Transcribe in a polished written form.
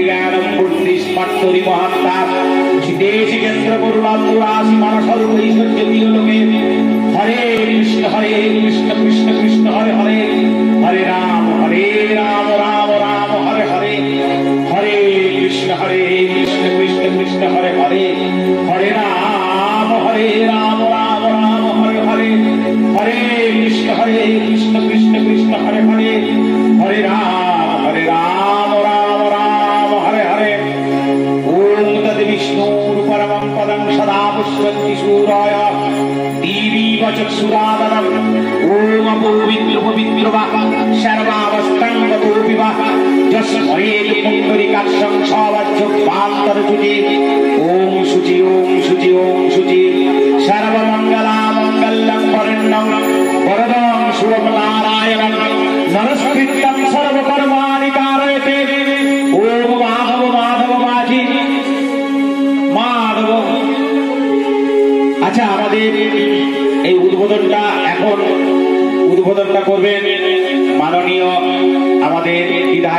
জ্ঞানম বুদ্ধি স্মার্তরি মহাত্মা দেশি কেন্দ্র করুণাপুরাশি মানসরূপ ঐশ্বর্য বিলোকে হরে কৃষ্ণ কৃষ্ণ কৃষ্ণ হরে হরে হরে রাম রাম রাম হরে হরে হরে কৃষ্ণ কৃষ্ণ কৃষ্ণ হরে হরে হরে রাম রাম হরে হরে হরে কৃষ্ণ কৃষ্ণ কৃষ্ণ হরে হরে হরে রাম রাম হরে হরে ওম তদ বিষ্ণুর পরমং পদং সদা পুষ্পন্তি সূরায় দীবীব চক্ষুরাদনম ওম পবিত্র পবিত্র বা সর্বাবস্থাং গতোপি বা যস্মরেত পুণ্ডরিকাক্ষং সবাজ্যপান্তরচুতি ওম শুচি ওম শুচি ওম শুচি সর্বমঙ্গলামঙ্গল্যং বরেণ্যং বরদং শুভনারায়ণং নমস্কৃত্যং সর্বকর্মাণি কারয়তে ওম মাধব মাধব মাঝি মাধব। আচ্ছা, আমাদের এই উদ্বোধনটা করবেন মাননীয় আমাদের বিধায়ক।